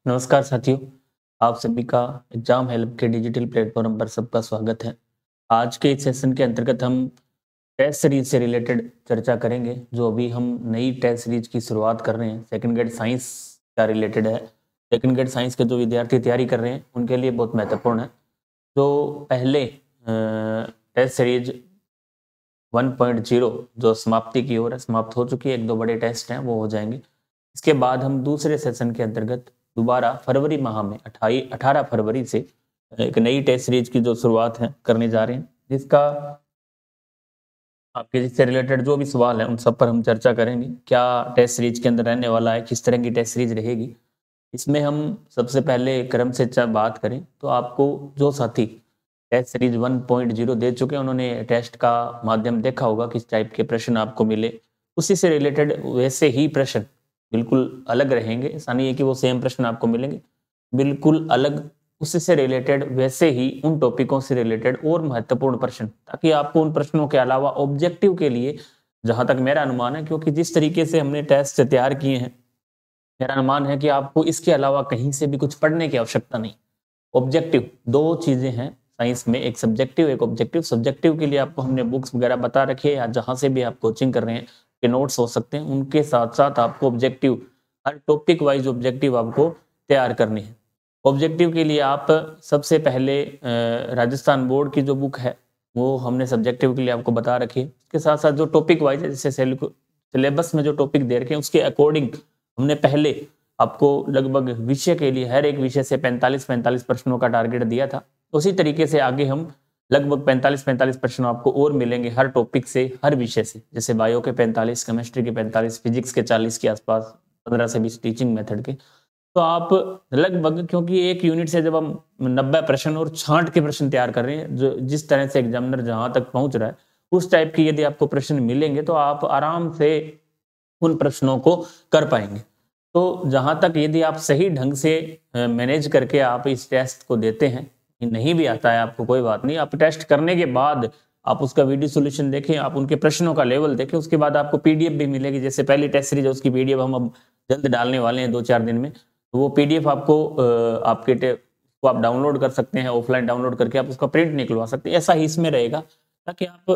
नमस्कार साथियों, आप सभी का एग्जाम हेल्प के डिजिटल प्लेटफॉर्म पर सबका स्वागत है। आज के इस सेशन के अंतर्गत हम टेस्ट सीरीज से रिलेटेड चर्चा करेंगे। जो अभी हम नई टेस्ट सीरीज की शुरुआत कर रहे हैं, सेकंड ग्रेड साइंस का रिलेटेड है। सेकंड ग्रेड साइंस के जो विद्यार्थी तैयारी कर रहे हैं उनके लिए बहुत महत्वपूर्ण है। जो पहले टेस्ट सीरीज 1.0 जो समाप्ति की ओर है, समाप्त हो चुकी है, एक दो बड़े टेस्ट हैं वो हो जाएंगे। इसके बाद हम दूसरे सेशन के अंतर्गत दोबारा फरवरी माह में 18 फरवरी से एक नई टेस्ट सीरीज की जो शुरुआत है करने जा रहे हैं, जिसका आपके जिससे रिलेटेड जो भी सवाल है उन सब पर हम चर्चा करेंगे। क्या टेस्ट सीरीज के अंदर रहने वाला है, किस तरह की टेस्ट सीरीज रहेगी। इसमें हम सबसे पहले क्रम से बात करें तो आपको जो साथी टेस्ट सीरीज 1.0 दे चुके हैं, उन्होंने टेस्ट का माध्यम देखा होगा, किस टाइप के प्रश्न आपको मिले, उसी से रिलेटेड वैसे ही प्रश्न बिल्कुल अलग रहेंगे। ऐसा नहीं है कि वो सेम प्रश्न आपको मिलेंगे, बिल्कुल अलग उससे रिलेटेड वैसे ही उन टॉपिकों से रिलेटेड और महत्वपूर्ण प्रश्न, ताकि आपको उन प्रश्नों के अलावा ऑब्जेक्टिव के लिए, जहां तक मेरा अनुमान है, क्योंकि जिस तरीके से हमने टेस्ट तैयार किए हैं, मेरा अनुमान है कि आपको इसके अलावा कहीं से भी कुछ पढ़ने की आवश्यकता नहीं। ऑब्जेक्टिव दो चीजें हैं साइंस में, एक सब्जेक्टिव एक ऑब्जेक्टिव। सब्जेक्टिव के लिए आपको हमने बुक्स वगैरह बता रखी है, या जहां से भी आप कोचिंग कर रहे हैं के नोट्स हो सकते हैं, उनके साथ साथ आपको ऑब्जेक्टिव हर टॉपिक वाइज ऑब्जेक्टिव आपको तैयार करने हैं। ऑब्जेक्टिव के लिए आप सबसे पहले राजस्थान बोर्ड की जो बुक है वो हमने सब्जेक्टिव के लिए आपको बता रखी है। उसके साथ साथ जो टॉपिक वाइज है, जैसे सिलेबस में जो टॉपिक दे रखे हैं उसके अकॉर्डिंग हमने पहले आपको लगभग विषय के लिए हर एक विषय से 45 प्रश्नों का टारगेट दिया था। उसी तरीके से आगे हम लगभग 45 प्रश्न आपको और मिलेंगे हर टॉपिक से, हर विषय से। जैसे बायो के 45, केमिस्ट्री के 45, फिजिक्स के 40 के आसपास, 15 से 20 टीचिंग मेथड के। तो आप लगभग, क्योंकि एक यूनिट से जब हम 90 प्रश्न और छांट के प्रश्न तैयार कर रहे हैं, जो जिस तरह से एग्जामिनर जहां तक पहुंच रहा है उस टाइप की यदि आपको प्रश्न मिलेंगे तो आप आराम से उन प्रश्नों को कर पाएंगे। तो जहां तक यदि आप सही ढंग से मैनेज करके आप इस टेस्ट को देते हैं, नहीं भी आता है आपको कोई बात नहीं, आप टेस्ट करने के बाद आप उसका वीडियो सॉल्यूशन देखें, आप उनके प्रश्नों का लेवल देखें, उसके बाद आपको पीडीएफ भी मिलेगी। जैसे पहली टेस्ट सीरीज है उसकी पीडीएफ हम अब जल्द डालने वाले हैं 2-4 दिन में। तो वो पीडीएफ आपको आपके को आप डाउनलोड कर सकते हैं, ऑफलाइन डाउनलोड करके आप उसका प्रिंट निकलवा सकते हैं। ऐसा ही इसमें रहेगा, ताकि आप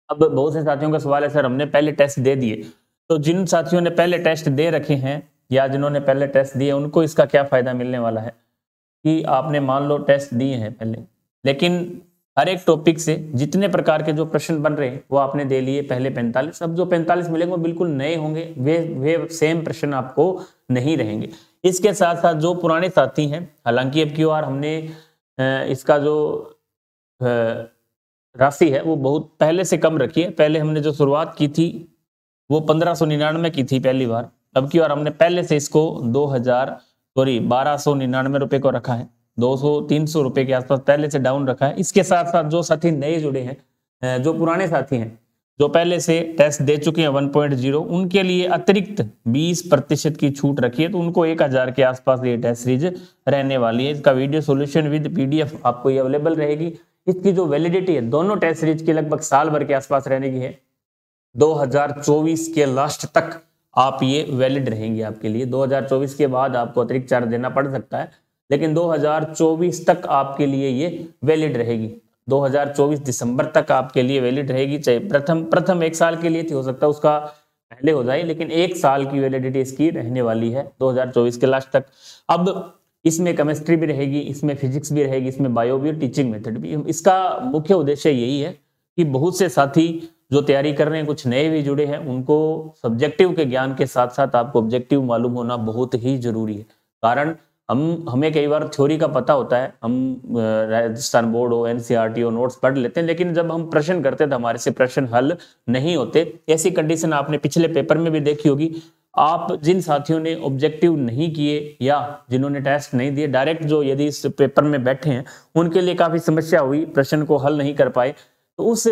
अब बहुत से साथियों का सवाल है, सर हमने पहले टेस्ट दे दिए, तो जिन साथियों ने पहले टेस्ट दे रखे हैं या जिन्होंने पहले टेस्ट दिए उनको इसका क्या फायदा मिलने वाला है कि आपने मान लो टेस्ट दिए हैं पहले, लेकिन हर एक टॉपिक से जितने प्रकार के जो प्रश्न बन रहे हैं वो आपने दे लिए पहले 45। अब जो 45 मिलेंगे वो बिल्कुल नए होंगे, वे सेम प्रश्न आपको नहीं रहेंगे। इसके साथ साथ जो पुराने साथी हैं, हालांकि अब की बार हमने इसका जो राशि है वो बहुत पहले से कम रखी है। पहले हमने जो शुरुआत की थी वो 1599 की थी पहली बार। अब की बार हमने पहले से इसको 1299 रुपए को रखा है, 200-300 रुपए के आसपास पहले से डाउन रखा है। इसके साथ साथ जो साथी नए जुड़े हैं, जो पुराने साथी हैं जो पहले से टेस्ट दे चुके हैं 1.0, उनके लिए अतिरिक्त 20% की छूट रखी है। तो उनको 1000 के आसपास ये टेस्ट सीरीज रहने वाली है। इसका वीडियो सॉल्यूशन विद पीडीएफ आपको ये अवेलेबल रहेगी। इसकी जो वैलिडिटी है दोनों टेस्ट सीरीज की लगभग साल भर के आसपास रहने की है। 2024 के लास्ट तक आप ये वैलिड रहेंगी आपके लिए। 2024 के बाद आपको अतिरिक्त चार्ज देना पड़ सकता है, लेकिन 2024 तक आपके लिए ये वैलिड रहेगी। 2024 दिसंबर तक आपके लिए वैलिड रहेगी। चाहे प्रथम 1 साल के लिए थी, हो सकता है उसका पहले हो जाए, लेकिन 1 साल की वैलिडिटी इसकी रहने वाली है 2024 के लास्ट तक। अब इसमें केमिस्ट्री भी रहेगी, इसमें फिजिक्स भी रहेगी, इसमें बायो भी और टीचिंग मेथड भी। इसका मुख्य उद्देश्य यही है कि बहुत से साथी जो तैयारी कर रहे हैं, कुछ नए भी जुड़े हैं, उनको सब्जेक्टिव के ज्ञान के साथ साथ आपको ऑब्जेक्टिव मालूम होना बहुत ही जरूरी है। कारण हमें कई बार थ्योरी का पता होता है, हम राजस्थान बोर्ड हो, एनसीईआरटी हो, नोट्स पढ़ लेते हैं, लेकिन जब हम प्रश्न करते हैं तो हमारे से प्रश्न हल नहीं होते। ऐसी कंडीशन आपने पिछले पेपर में भी देखी होगी। आप जिन साथियों ने ऑब्जेक्टिव नहीं किए या जिन्होंने टेस्ट नहीं दिए, डायरेक्ट जो यदि इस पेपर में बैठे हैं, उनके लिए काफी समस्या हुई, प्रश्न को हल नहीं कर पाए। तो उस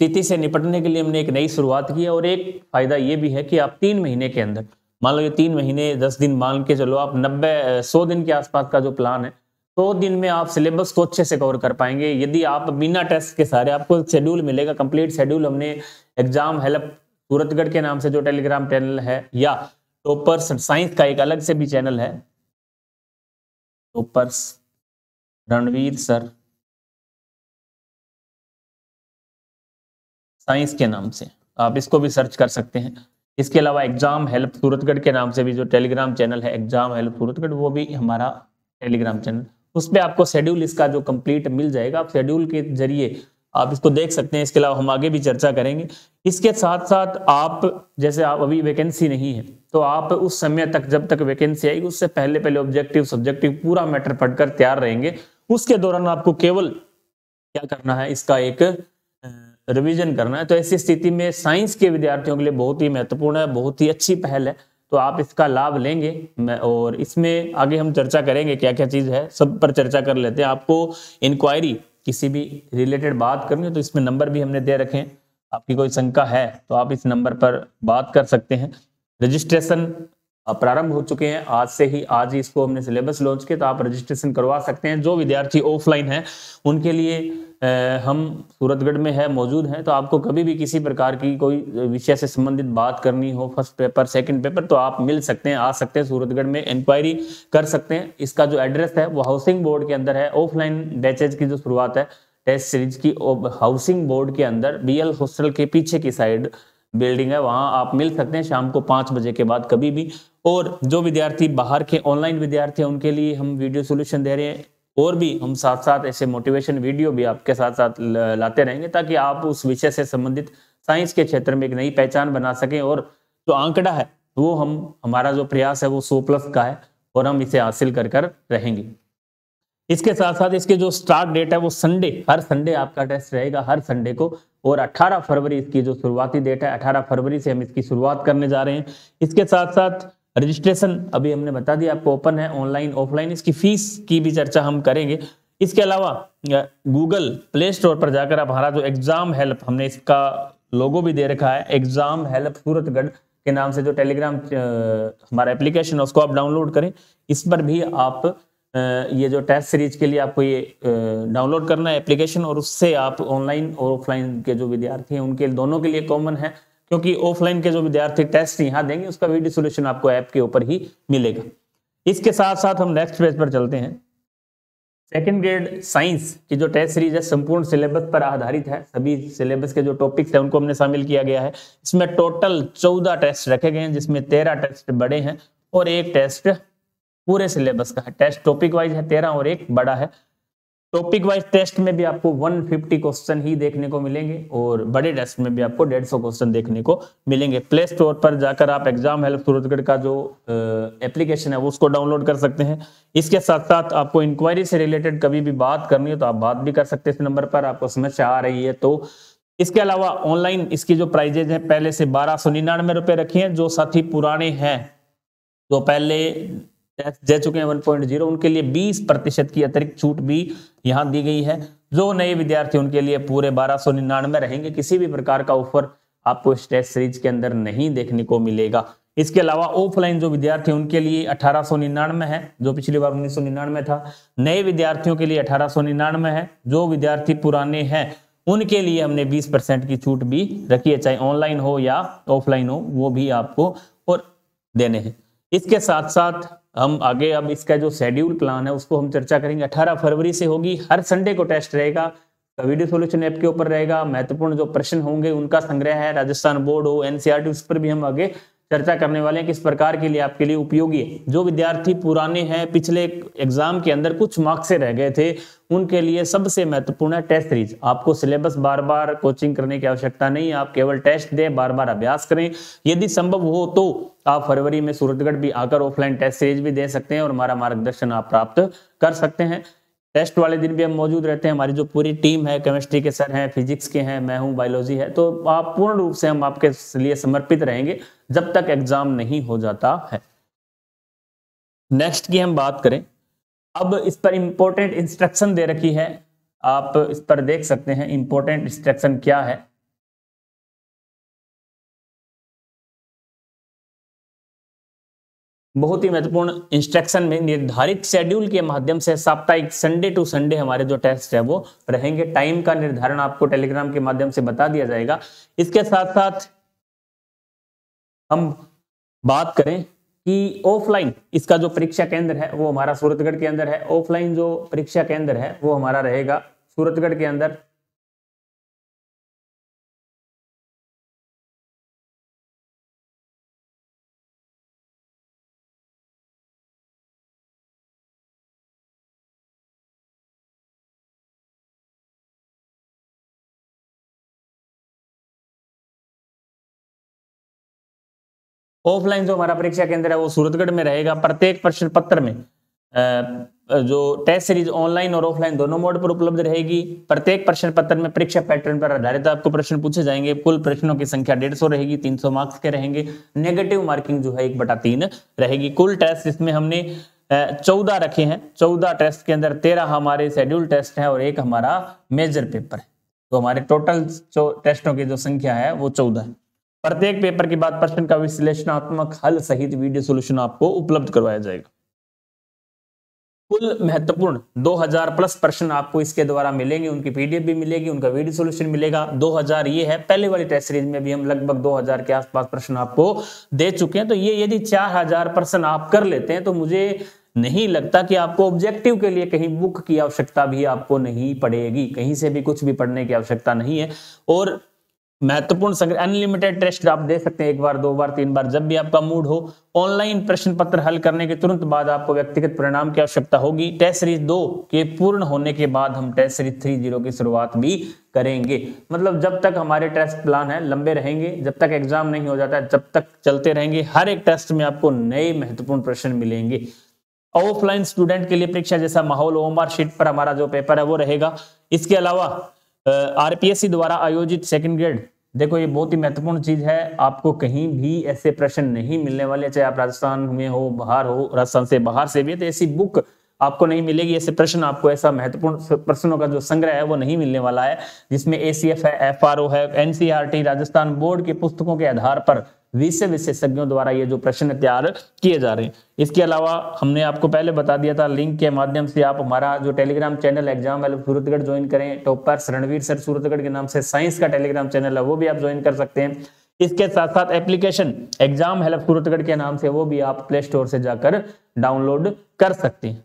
स्थिति से निपटने के लिए हमने एक नई शुरुआत की है। और एक फायदा ये भी है कि आप 3 महीने के अंदर, मान लो ये 3 महीने 10 दिन मान के चलो, आप 100 दिन के आसपास का जो प्लान है, 100 दिन में आप सिलेबस को अच्छे से कवर कर पाएंगे। यदि आप बिना टेस्ट के सारे, आपको शेड्यूल मिलेगा, कंप्लीट शेड्यूल हमने एग्जाम हेल्प सूरतगढ़ के नाम से जो टेलीग्राम चैनल है या टॉपर्स साइंस का एक अलग से भी चैनल है, टॉपर्स रणवीर सर साइंस के नाम से, आप इसको भी सर्च कर सकते हैं। इसके अलावा एग्जाम हेल्प सूरतगढ़ के नाम से भी जो टेलीग्राम चैनल है एग्जाम हेल्प सूरतगढ़, वो भी हमारा टेलीग्राम चैनल, उस पर आपको शेड्यूल इसका जो कंप्लीट मिल जाएगा, आप शेड्यूल के जरिए आप इसको देख सकते हैं। इसके अलावा हम आगे भी चर्चा करेंगे। इसके साथ साथ आप जैसे आप अभी वैकेंसी नहीं है तो आप उस समय तक जब तक वैकेंसी आएगी उससे पहले पहले ऑब्जेक्टिव सब्जेक्टिव पूरा मैटर पढ़कर तैयार रहेंगे। उसके दौरान आपको केवल क्या करना है, इसका एक रिवीजन करना है। तो ऐसी स्थिति में साइंस के विद्यार्थियों के लिए बहुत ही महत्वपूर्ण है, बहुत ही अच्छी पहल है, तो आप इसका लाभ लेंगे। और इसमें आगे हम चर्चा करेंगे क्या क्या चीज है, सब पर चर्चा कर लेते हैं। आपको इंक्वायरी किसी भी रिलेटेड बात करनी है तो इसमें नंबर भी हमने दे रखे हैं, आपकी कोई शंका है तो आप इस नंबर पर बात कर सकते हैं। रजिस्ट्रेशन प्रारंभ हो चुके हैं, आज ही इसको हमने सिलेबस लॉन्च किया, तो आप रजिस्ट्रेशन करवा सकते हैं। जो विद्यार्थी ऑफलाइन है उनके लिए हम सूरतगढ़ में है मौजूद हैं, तो आपको कभी भी किसी प्रकार की कोई विषय से संबंधित बात करनी हो, फर्स्ट पेपर सेकंड पेपर, तो आप मिल सकते हैं, आ सकते हैं सूरतगढ़ में, इंक्वायरी कर सकते हैं। इसका जो एड्रेस है वो हाउसिंग बोर्ड के अंदर है। ऑफलाइन बैचेज की जो शुरुआत है टेस्ट सीरीज की, हाउसिंग बोर्ड के अंदर BL हॉस्टल के पीछे की साइड बिल्डिंग है, वहां आप मिल सकते हैं शाम को 5 बजे के बाद कभी भी। और जो विद्यार्थी बाहर के ऑनलाइन विद्यार्थी हैं उनके लिए हम वीडियो सोल्यूशन दे रहे हैं, और भी हम साथ साथ ऐसे मोटिवेशन वीडियो भी आपके साथ साथ लाते रहेंगे, ताकि आप उस विषय से संबंधित साइंस के क्षेत्र में एक नई पहचान बना सकें। और जो आंकड़ा है वो हमारा जो प्रयास है वो 100+ का है और हम इसे हासिल कर रहेंगे। इसके साथ साथ इसके जो स्टार्ट डेट है वो संडे, हर संडे आपका टेस्ट रहेगा, हर संडे को। और 18 फरवरी इसकी जो शुरुआती डेट है, 18 फरवरी से हम इसकी शुरुआत करने जा रहे हैं। इसके साथ साथ रजिस्ट्रेशन अभी हमने बता दिया आपको, ओपन है ऑनलाइन ऑफलाइन। इसकी फीस की भी चर्चा हम करेंगे। इसके अलावा गूगल प्ले स्टोर पर जाकर आप हमारा जो एग्जाम हेल्प, हमने इसका लोगो भी दे रखा है, एग्जाम हेल्प सूरतगढ़ के नाम से जो टेलीग्राम हमारा एप्लीकेशन है उसको आप डाउनलोड करें। इस पर भी आप ये जो टेस्ट सीरीज के लिए आपको ये डाउनलोड करना है एप्लीकेशन, और उससे आप ऑनलाइन और ऑफलाइन के जो विद्यार्थी हैं उनके दोनों के लिए कॉमन है, क्योंकि ऑफलाइन के जो विद्यार्थी टेस्ट यहाँ देंगे उसका वीडियो सोल्यूशन आपको ऐप के ऊपर ही मिलेगा। इसके साथ साथ हम नेक्स्ट पेज पर चलते हैं। सेकेंड ग्रेड साइंस की जो टेस्ट सीरीज है संपूर्ण सिलेबस पर आधारित है, सभी सिलेबस के जो टॉपिक्स है उनको हमने शामिल किया गया है। इसमें टोटल 14 टेस्ट रखे गए हैं, जिसमें 13 टेस्ट बड़े हैं और 1 टेस्ट पूरे सिलेबस का है। टेस्ट टॉपिक वाइज है 13 और 1 बड़ा है। टॉपिक वाइज टेस्ट में भी आपको 150 क्वेश्चन ही देखने को मिलेंगे और बड़े टेस्ट में भी आपको 150 क्वेश्चन देखने को मिलेंगे। प्ले स्टोर पर जाकर आप एग्जाम हेल्प सूरतगढ़ का जो एप्लीकेशन है वो उसको डाउनलोड कर सकते हैं। इसके साथ साथ आपको इंक्वायरी से रिलेटेड कभी भी बात करनी है तो आप बात भी कर सकते हैं इस नंबर पर, आपको समस्या आ रही है तो। इसके अलावा ऑनलाइन इसकी जो प्राइजेज है पहले से 1299 रुपए रखी है। जो साथी पुराने हैं, जो पहले टेस्ट दे चुके हैं 1.0, उनके लिए 20% की अतिरिक्त छूट भी यहाँ दी गई है। जो नए विद्यार्थी उनके लिए पूरे 1299 रहेंगे। किसी भी प्रकार का ऑफर आपको इस टेस्ट सीरीज के अंदर नहीं देखने को मिलेगा। इसके अलावा ऑफलाइन जो विद्यार्थी उनके लिए 1899 है, जो पिछली बार 1999 था। नए विद्यार्थियों के लिए 1899 है। जो विद्यार्थी पुराने हैं उनके लिए हमने 20% की छूट भी रखी है, चाहे ऑनलाइन हो या ऑफलाइन हो, वो भी आपको और देने हैं। इसके साथ साथ हम आगे अब इसका जो शेड्यूल प्लान है उसको हम चर्चा करेंगे। 18 फरवरी से होगी, हर संडे को टेस्ट रहेगा, वीडियो सॉल्यूशन ऐप के ऊपर रहेगा। महत्वपूर्ण जो प्रश्न होंगे उनका संग्रह है, राजस्थान बोर्ड हो, NCERT, उस पर भी हम आगे चर्चा करने वाले हैं किस प्रकार के लिए आपके लिए उपयोगी है। जो विद्यार्थी पुराने हैं, पिछले एग्जाम के अंदर कुछ मार्क्स से रह गए थे, उनके लिए सबसे महत्वपूर्ण है टेस्ट सीरीज। आपको सिलेबस बार बार कोचिंग करने की आवश्यकता नहीं है, आप केवल टेस्ट दें, बार बार अभ्यास करें। यदि संभव हो तो आप फरवरी में सूरतगढ़ भी आकर ऑफलाइन टेस्ट सीरीज भी दे सकते हैं और हमारा मार्गदर्शन आप प्राप्त कर सकते हैं। टेस्ट वाले दिन भी हम मौजूद रहते हैं। हमारी जो पूरी टीम है, केमिस्ट्री के सर हैं, फिजिक्स के हैं, मैं हूं, बायोलॉजी है, तो आप पूर्ण रूप से हम आपके लिए समर्पित रहेंगे जब तक एग्जाम नहीं हो जाता है। नेक्स्ट की हम बात करें, अब इस पर इंपॉर्टेंट इंस्ट्रक्शन दे रखी है, आप इस पर देख सकते हैं इंपॉर्टेंट इंस्ट्रक्शन क्या है। बहुत ही महत्वपूर्ण इंस्ट्रक्शन में निर्धारित शेड्यूल के माध्यम से साप्ताहिक संडे टू संडे हमारे जो टेस्ट है वो रहेंगे। टाइम का निर्धारण आपको टेलीग्राम के माध्यम से बता दिया जाएगा। इसके साथ साथ हम बात करें कि ऑफलाइन इसका जो परीक्षा केंद्र है वो हमारा सूरतगढ़ के अंदर है। ऑफलाइन जो परीक्षा केंद्र है वो हमारा रहेगा सूरतगढ़ के अंदर। ऑफलाइन जो हमारा परीक्षा केंद्र है वो सूरतगढ़ में रहेगा। प्रत्येक प्रश्न पत्र में जो टेस्ट सीरीज ऑनलाइन और ऑफलाइन दोनों मोड पर उपलब्ध रहेगी। प्रत्येक प्रश्न पत्र में परीक्षा पैटर्न पर आधारित आपको प्रश्न पूछे जाएंगे। कुल प्रश्नों की संख्या 150 रहेगी, 300 मार्क्स के रहेंगे। नेगेटिव मार्किंग जो है 1/3 रहेगी। कुल टेस्ट इसमें हमने 14 रखे हैं। 14 टेस्ट के अंदर 13 हमारे शेड्यूल टेस्ट है और एक हमारा मेजर पेपर है। तो हमारे टोटल जो टेस्टों की जो संख्या है वो 14 है। प्रत्येक पेपर के बाद प्रश्न का विश्लेषणात्मक हल सहित वीडियो सॉल्यूशन आपको उपलब्ध करवाया जाएगा। कुल महत्वपूर्ण 2000 प्लस प्रश्न आपको इसके द्वारा मिलेंगे। उनकी पीडीएफ भी मिलेगी, उनका वीडियो सॉल्यूशन मिलेगा। 2000 ये है। पहले वाली टेस्ट सीरीज में भी हम लगभग 2000 के आसपास प्रश्न आपको दे चुके हैं। तो ये यदि 4000 प्रश्न आप कर लेते हैं तो मुझे नहीं लगता कि आपको ऑब्जेक्टिव के लिए कहीं बुक की आवश्यकता भी आपको नहीं पड़ेगी। कहीं से भी कुछ भी पढ़ने की आवश्यकता नहीं है। और महत्वपूर्ण संग्रह अनलिमिटेड टेस्ट आप दे सकते हैं, 1 बार 2 बार 3 बार जब भी आपका मूड हो। ऑनलाइन प्रश्न पत्र हल करने के तुरंत बाद आपको व्यक्तिगत परिणाम की आवश्यकता होगी। टेस्ट सीरीज 2 के पूर्ण होने के बाद हम टेस्ट सीरीज 3.0 की शुरुआत भी करेंगे। मतलब जब तक हमारे टेस्ट प्लान है लंबे रहेंगे, जब तक एग्जाम नहीं हो जाता है, जब तक चलते रहेंगे। हर एक टेस्ट में आपको नए महत्वपूर्ण प्रश्न मिलेंगे। ऑफलाइन स्टूडेंट के लिए परीक्षा जैसा माहौल ओएमआर शीट पर हमारा जो पेपर है वो रहेगा। इसके अलावा आरपीएससी द्वारा आयोजित सेकंड ग्रेड, देखो ये बहुत ही महत्वपूर्ण चीज है। आपको कहीं भी ऐसे प्रश्न नहीं मिलने वाले, चाहे आप राजस्थान में हो, बाहर हो, राजस्थान से बाहर से भी, तो ऐसी बुक आपको नहीं मिलेगी। ऐसे प्रश्न आपको, ऐसा महत्वपूर्ण प्रश्नों का जो संग्रह है वो नहीं मिलने वाला है, जिसमें एसीएफ है, एफआरओ है, एनसीईआरटी, राजस्थान बोर्ड के पुस्तकों के आधार पर विषय विशेषज्ञों द्वारा ये जो प्रश्न तैयार किए जा रहे हैं। इसके अलावा हमने आपको पहले बता दिया था, लिंक के माध्यम से आप हमारा जो Telegram channel exam help Suratgarh join करें। टॉपर्स रणवीर सर सूरतगढ़ के नाम से साइंस का टेलीग्राम चैनल है, वो भी आप ज्वाइन कर सकते हैं। इसके साथ साथ एप्लीकेशन एग्जाम हेल्प सूरतगढ़ के नाम से वो भी आप प्ले स्टोर से जाकर डाउनलोड कर सकते हैं।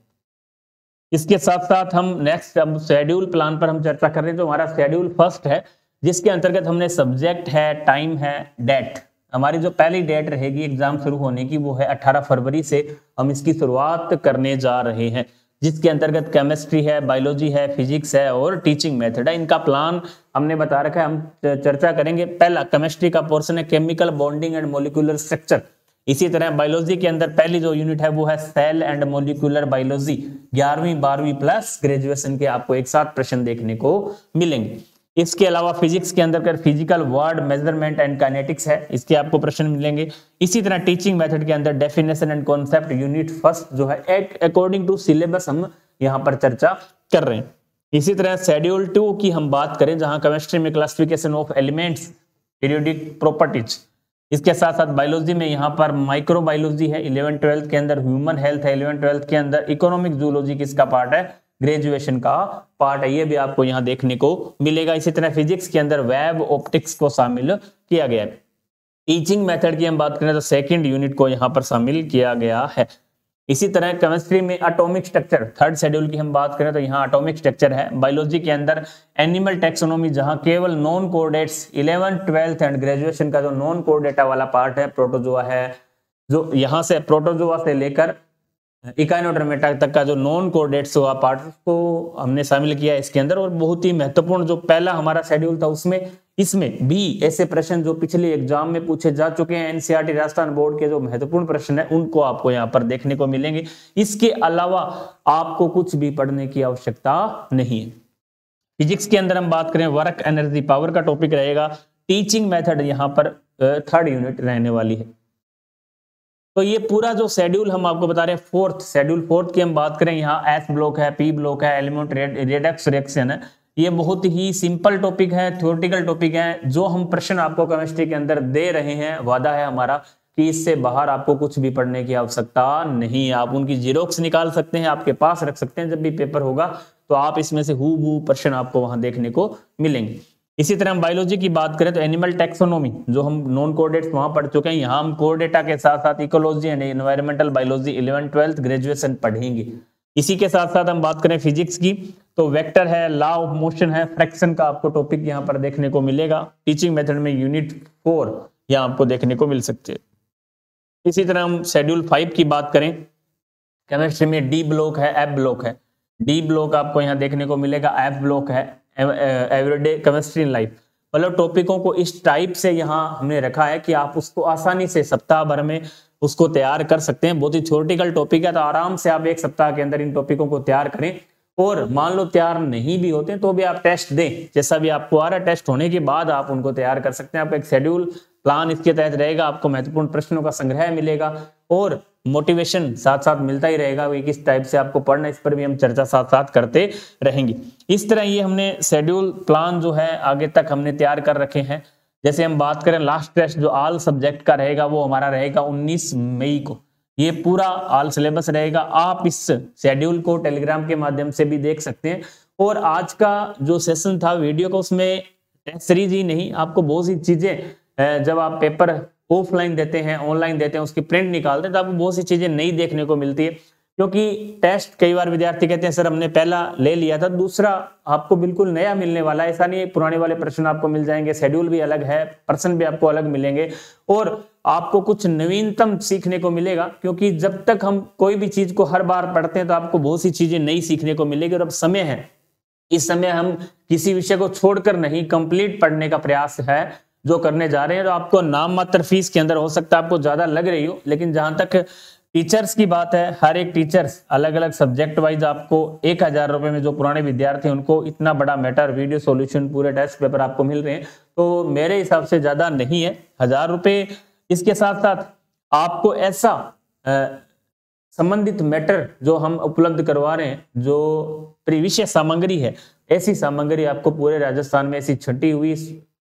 इसके साथ साथ हम नेक्स्ट अब शेड्यूल प्लान पर हम चर्चा कर रहे हैं। जो हमारा शेड्यूल फर्स्ट है, जिसके अंतर्गत हमने सब्जेक्ट है, टाइम है, डेट। हमारी जो पहली डेट रहेगी एग्जाम शुरू होने की वो है 18 फरवरी से हम इसकी शुरुआत करने जा रहे हैं, जिसके अंतर्गत केमिस्ट्री है, बायोलॉजी है, फिजिक्स है और टीचिंग मेथड है। इनका प्लान हमने बता रखा है, हम चर्चा करेंगे। पहला केमिस्ट्री का पोर्शन है chemical bonding and molecular structure. इसी तरह बायोलॉजी के अंदर पहली जो यूनिट है वो है सेल एंड मोलिकुलर बायोलॉजी। 11वीं 12वीं प्लस ग्रेजुएशन के आपको एक साथ प्रश्न देखने को मिलेंगे। इसके अलावा फिजिक्स के अंदर physical word measurement and kinetics है, इसके आपको प्रश्न मिलेंगे। इसी तरह टीचिंग मेथड के अंदर definition and concept unit first जो है अकॉर्डिंग टू सिलेबस हम यहाँ पर चर्चा कर रहे हैं। इसी तरह शेड्यूल 2 की हम बात करें, जहां केमिस्ट्री में classification of elements, periodic properties. इसके साथ साथ बायोलॉजी में यहाँ पर माइक्रोबायोलॉजी है, 11th-12th के अंदर ह्यूमन हेल्थ है, 11th-12th के अंदर इकोनॉमिक जूलॉजी किसका पार्ट है, ग्रेजुएशन का पार्ट है, ये भी आपको यहाँ देखने को मिलेगा। इसी तरह फिजिक्स के अंदर वेब ऑप्टिक्स को शामिल किया गया है। टीचिंग मेथड की हम बात करें तो सेकंड यूनिट को यहाँ पर शामिल किया गया है। इसी तरह केमिस्ट्री में एटॉमिक स्ट्रक्चर, थर्ड शेड्यूल की हम बात करें तो यहाँ एटॉमिक स्ट्रक्चर है। बायोलॉजी के अंदर एनिमल टैक्सोनॉमी, जहाँ केवल non coordinates 11th 12th and graduation का जो नॉन कोऑर्डिनेटा वाला पार्ट है, प्रोटोजोआ है, जो यहाँ से प्रोटोजोआ से लेकर इकाइनोडर्मेटा तक का जो नॉन कोऑर्डिनेट्स हुआ पार्ट को हमने शामिल किया इसके अंदर। और बहुत ही महत्वपूर्ण जो पहला हमारा शेड्यूल था उसमें इसमें भी ऐसे प्रश्न जो पिछले एग्जाम में पूछे जा चुके हैं, एनसीईआरटी राजस्थान बोर्ड के जो महत्वपूर्ण प्रश्न है उनको आपको यहाँ पर देखने को मिलेंगे। इसके अलावा आपको कुछ भी पढ़ने की आवश्यकता नहीं है। फिजिक्स के अंदर हम बात करें वर्क एनर्जी पावर का टॉपिक रहेगा। टीचिंग मेथड यहाँ पर थर्ड यूनिट रहने वाली है। तो ये पूरा जो शेड्यूल हम आपको बता रहे हैं, फोर्थ शेड्यूल, फोर्थ की हम बात करें, यहाँ एस ब्लॉक है, पी ब्लॉक है, एलिमेंट रेडक्स रिएक्शन है। ये बहुत ही सिंपल टॉपिक है, थ्योरेटिकल टॉपिक है। जो हम प्रश्न आपको केमिस्ट्री के अंदर दे रहे हैं, वादा है हमारा कि इससे बाहर आपको कुछ भी पढ़ने की आवश्यकता नहीं है। आप उनकी जीरोक्स निकाल सकते हैं, आपके पास रख सकते हैं, जब भी पेपर होगा तो आप इसमें से हूबहू प्रश्न आपको वहां देखने को मिलेंगे। इसी तरह हम बायोलॉजी की बात करें तो एनिमल टैक्सोनॉमी, जो हम नॉन कोऑर्डिनेट्स वहां पढ़ चुके हैं, यहाँ हम कोर डेटा के साथ साथ ecology and environmental biology 11th 12th graduation पढ़ेंगे। इसी के साथ साथ हम बात करें फिजिक्स की तो वेक्टर है, लॉ ऑफ मोशन है, फ्रैक्शन का आपको टॉपिक यहाँ पर देखने को मिलेगा। टीचिंग मेथड में यूनिट 4 यहाँ आपको देखने को मिल सकते हैं। इसी तरह हम शेड्यूल 5 की बात करें, केमिस्ट्री में डी ब्लॉक है, एफ ब्लॉक है। डी ब्लॉक आपको यहाँ देखने को मिलेगा, एफ ब्लॉक है एवरीडे केमिस्ट्री इन लाइफ। मतलब टॉपिकों को इस टाइप से यहाँ हमने रखा है कि आप उसको आसानी से सप्ताह भर में उसको तैयार कर सकते हैं। बहुत ही थ्योरेटिकल टॉपिक है, तो आराम से आप एक सप्ताह के अंदर इन टॉपिकों को तैयार करें। और मान लो तैयार नहीं भी होते तो भी आप टेस्ट दें, जैसा भी आपको आ रहा है, टेस्ट होने के बाद आप उनको तैयार कर सकते हैं। आपका एक शेड्यूल प्लान इसके तहत रहेगा, आपको महत्वपूर्ण प्रश्नों का संग्रह मिलेगा और मोटिवेशन साथ साथ मिलता ही रहेगा कि किस टाइप से आपको पढ़ना, इस पर भी हम चर्चा साथ साथ करते रहेंगे। इस तरह ये हमने शेड्यूल प्लान जो है आगे तक हमने तैयार कर रखे हैं। जैसे हम बात करें लास्ट टेस्ट जो ऑल सब्जेक्ट का रहेगा वो हमारा रहेगा 19 मई को। ये पूरा ऑल सिलेबस रहेगा। आप इस शेड्यूल को टेलीग्राम के माध्यम से भी देख सकते हैं। और आज का जो सेशन था वीडियो का, उसमें टेस्ट सीरीज ही नहीं, आपको बहुत सी चीजें जब आप पेपर ऑफलाइन देते हैं, ऑनलाइन देते हैं, उसकी प्रिंट निकालते हैं तो आपको बहुत सी चीजें नई देखने को मिलती है। क्योंकि टेस्ट कई बार विद्यार्थी कहते हैं सर हमने पहला ले लिया था, दूसरा आपको बिल्कुल नया मिलने वाला है। ऐसा नहीं है, पुराने वाले प्रश्न आपको मिल जाएंगे, शेड्यूल भी अलग है, प्रश्न भी आपको अलग मिलेंगे और आपको कुछ नवीनतम सीखने को मिलेगा। क्योंकि जब तक हम कोई भी चीज को हर बार पढ़ते हैं तो आपको बहुत सी चीजें नई सीखने को मिलेगी। और अब समय है, इस समय हम किसी विषय को छोड़कर नहीं, कंप्लीट पढ़ने का प्रयास है जो करने जा रहे हैं। तो आपको नाम मात्र फीस के अंदर हो सकता है आपको ज्यादा लग रही हो, लेकिन जहां तक टीचर्स की बात है, हर एक टीचर्स अलग अलग सब्जेक्ट वाइज आपको 1000 रुपए में, जो पुराने विद्यार्थी हैं उनको इतना बड़ा मैटर वीडियो सॉल्यूशन पूरे टेस्ट पेपर आपको मिल रहे हैं, तो मेरे हिसाब से ज्यादा नहीं है 1000 रुपए। इसके साथ साथ आपको ऐसा संबंधित मैटर जो हम उपलब्ध करवा रहे हैं, जो विषय सामग्री है, ऐसी सामग्री आपको पूरे राजस्थान में ऐसी छटी हुई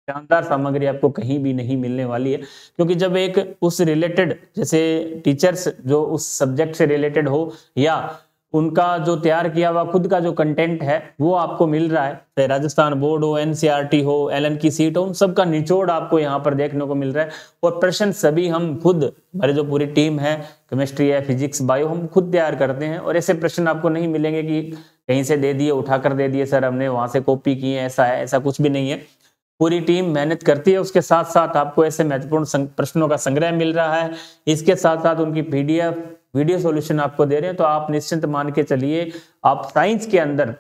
शानदार सामग्री आपको कहीं भी नहीं मिलने वाली है। क्योंकि जब एक उस रिलेटेड, जैसे टीचर्स जो उस सब्जेक्ट से रिलेटेड हो या उनका जो तैयार किया हुआ खुद का जो कंटेंट है वो आपको मिल रहा है, चाहे राजस्थान बोर्ड हो, एनसीईआरटी हो, एलन की सीट हो, उन सब का निचोड़ आपको यहाँ पर देखने को मिल रहा है। और प्रश्न सभी हम खुद, हमारी जो पूरी टीम है, केमिस्ट्री है, फिजिक्स, बायो, हम खुद तैयार करते हैं। और ऐसे प्रश्न आपको नहीं मिलेंगे कि कहीं से दे दिए, उठाकर दे दिए सर हमने, वहां से कॉपी की है, ऐसा है, ऐसा कुछ भी नहीं है। पूरी टीम मेहनत करती है, उसके साथ साथ आपको ऐसे महत्वपूर्ण प्रश्नों का संग्रह मिल रहा है। इसके साथ साथ उनकी पीडीएफ वीडियो सॉल्यूशन आपको दे रहे हैं। तो आप निश्चिंत मान के चलिए, आप साइंस के अंदर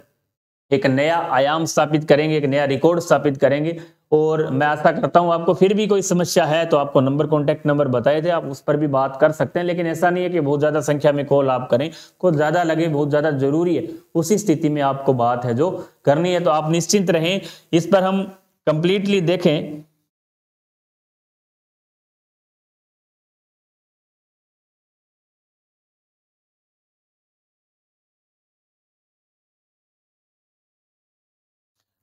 एक नया आयाम स्थापित करेंगे, एक नया रिकॉर्ड स्थापित करेंगे। और मैं आशा करता हूं आपको फिर भी कोई समस्या है तो आपको नंबर, कॉन्टैक्ट नंबर बताए थे, आप उस पर भी बात कर सकते हैं। लेकिन ऐसा नहीं है कि बहुत ज्यादा संख्या में कॉल आप करें, कुछ ज्यादा लगे बहुत ज्यादा जरूरी है, उसी स्थिति में आपको बात है जो करनी है। तो आप निश्चिंत रहें। इस पर हम कंप्लीटली देखें,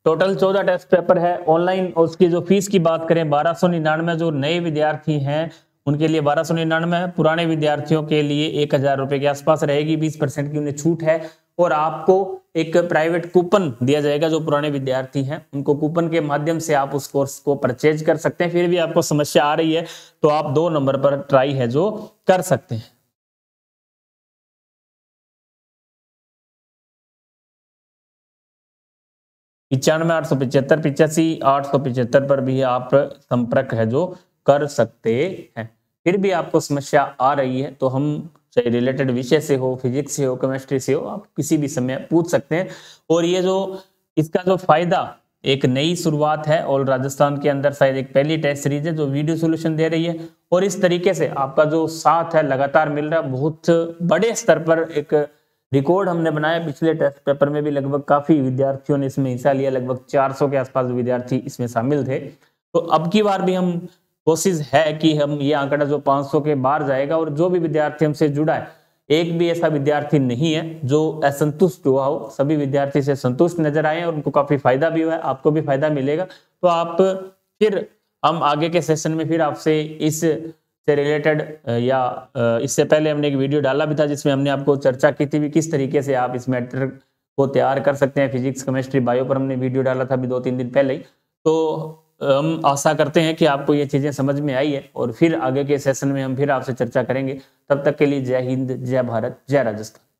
टोटल 14 टेस्ट पेपर है ऑनलाइन। और उसकी जो फीस की बात करें 1299, जो नए विद्यार्थी हैं उनके लिए 1299 है, पुराने विद्यार्थियों के लिए 1000 रुपए के आसपास रहेगी। 20% की उन्हें छूट है। और आपको एक प्राइवेट कूपन दिया जाएगा, जो पुराने विद्यार्थी हैं उनको कूपन के माध्यम से आप उस कोर्स को परचेज कर सकते हैं। फिर भी आपको समस्या आ रही है तो आप 2 नंबर पर ट्राई है जो कर सकते हैं। $95 875 85 875 पर भी आप संपर्क है जो कर सकते हैं। फिर भी आपको समस्या आ रही है तो हम, चाहे रिलेटेड विषय से हो, फिजिक्स से हो, केमिस्ट्री से हो, आप किसी भी समय पूछ सकते हैं। और ये जो इसका जो फायदा, एक नई शुरुआत है और राजस्थान के अंदर शायद एक पहली टेस्ट सीरीज है जो वीडियो सॉल्यूशन दे रही है। और इस तरीके से आपका जो साथ है लगातार मिल रहा है, बहुत बड़े स्तर पर एक रिकॉर्ड हमने बनाया। पिछले टेस्ट पेपर में भी लगभग काफी विद्यार्थियों ने इसमें हिस्सा लिया, लगभग 400 के आसपास विद्यार्थी इसमें शामिल थे। तो अब की बार भी हम कोशिश है कि हम ये आंकड़ा जो 500 के बाहर जाएगा। और जो भी विद्यार्थी हमसे जुड़ा है, एक भी ऐसा विद्यार्थी नहीं है जो असंतुष्ट हुआ हो, सभी विद्यार्थी से संतुष्ट नजर आए और उनको काफी फायदा भी हुआ है, आपको भी फायदा मिलेगा। तो आप फिर हम आगे के सेशन में फिर आपसे इस से रिलेटेड या इससे पहले हमने एक वीडियो डाला भी था जिसमें हमने आपको चर्चा की थी किस तरीके से आप इस मैटर को तैयार कर सकते हैं। फिजिक्स, केमिस्ट्री, बायो पर हमने वीडियो डाला था अभी 2-3 दिन पहले ही। तो हम आशा करते हैं कि आपको ये चीज़ें समझ में आई है और फिर आगे के सेशन में हम फिर आपसे चर्चा करेंगे। तब तक के लिए जय हिंद, जय भारत, जय राजस्थान।